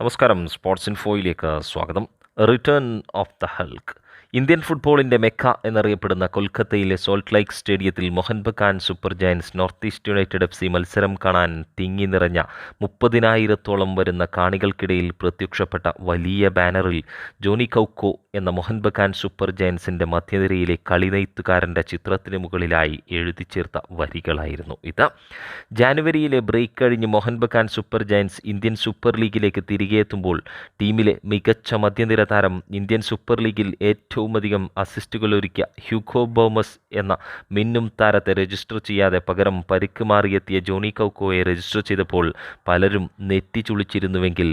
നമസ്കാരം. സ്പോർട്സ് ഇൻഫോയിലേക്ക് സ്വാഗതം. Return of the hulk. Indian ഫുട്ബോളിൻ്റെ മെക്ക എന്നറിയപ്പെടുന്ന കൊൽക്കത്തയിലെ സോൾട്ട് ലേക്ക് സ്റ്റേഡിയത്തിൽ Mohan Bagan super giants north east united FC മത്സരം കാണാൻ തിങ്ങി നിറഞ്ഞ 30,000-ഓളം വരുന്ന കാണികൾക്കിടയിൽ പ്രത്യക്ഷപ്പെട്ട വലിയ ബാനറിൽ ജോണി കൗക്കോ എന്ന മോഹൻ ബഗാൻ സൂപ്പർ ജയൻസിൻ്റെ മധ്യനിരയിലെ കളിനെയ്ത്തുകാരൻ്റെ ചിത്രത്തിന് മുകളിലായി എഴുതി ചേർത്ത വരികളായിരുന്നു ഇത്. ജാനുവരിയിലെ ബ്രേക്ക് കഴിഞ്ഞ് Mohan Bagan super giants Indian super ലീഗിലേക്ക് തിരികെ എത്തുമ്പോൾ ടീമിലെ മികച്ച മധ്യനിര താരം ഇന്ത്യൻ സൂപ്പർ ലീഗിൽ ഏറ്റവും അധികം അസിസ്റ്റുകൾ ഒരുക്കിയ ഹ്യൂഗോ ബോമസ് എന്ന മിന്നും താരത്തെ രജിസ്റ്റർ ചെയ്യാതെ പകരം പരിക്ക് മാറിയെത്തിയ ജോണി കൗക്കോയെ രജിസ്റ്റർ ചെയ്തപ്പോൾ പലരും നെറ്റിച്ചുളിച്ചിരുന്നുവെങ്കിൽ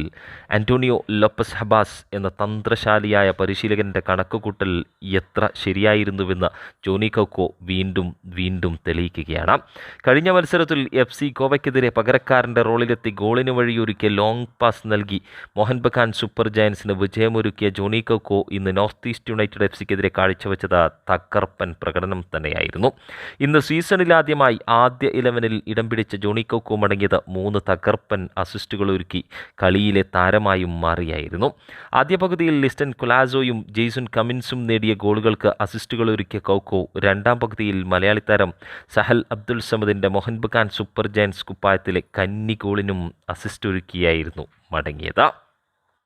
ആന്റോണിയോ ലോപ്പസ് ഹബാസ് എന്ന തന്ത്രശാലിയായ പരിശീലകൻ്റെ കണക്കുകൂട്ടൽ എത്ര ശരിയായിരുന്നുവെന്ന് ജോണി കൗക്കോ വീണ്ടും തെളിയിക്കുകയാണ്. കഴിഞ്ഞ മത്സരത്തിൽ FC ഗോവയ്ക്കെതിരെ പകരക്കാരൻ്റെ റോളിലെത്തി ഗോളിന് വഴിയൊരുക്കിയ ലോങ് പാസ് നൽകി Mohan Bagan super ജയൻസിന് വിജയമൊരുക്കിയ Johnny Kauko ഇന്ന് നോർത്ത് ഈസ്റ്റ് യുണൈറ്റഡ് FCക്കെതിരെ കാഴ്ചവെച്ചത് തകർപ്പൻ പ്രകടനം തന്നെയായിരുന്നു. ഇന്ന് സീസണിലാദ്യമായി ആദ്യ 11-ൽ ഇടം പിടിച്ച ജോണി കൗക്കോ മടങ്ങിയത് 3 തകർപ്പൻ അസിസ്റ്റുകൾ ഒരുക്കി കളിയിലെ താരമായും മാറിയായിരുന്നു. ആദ്യ പകുതിയിൽ ലിസ്റ്റൻ കൊലാസോയും ജെയ്സൺ കമിൻസും നേടിയ ഗോളുകൾക്ക് അസിസ്റ്റുകൾ ഒരുക്കിയ കൗക്കോ രണ്ടാം പകുതിയിൽ മലയാളി താരം സഹൽ അബ്ദുൾ സമദിൻ്റെ മോഹൻ ബഗാൻ സൂപ്പർ ജയൻസ് കുപ്പായത്തിലെ കന്നി ഗോളിനും അസിസ്റ്റ് ഒരുക്കിയായിരുന്നു മടങ്ങിയത്.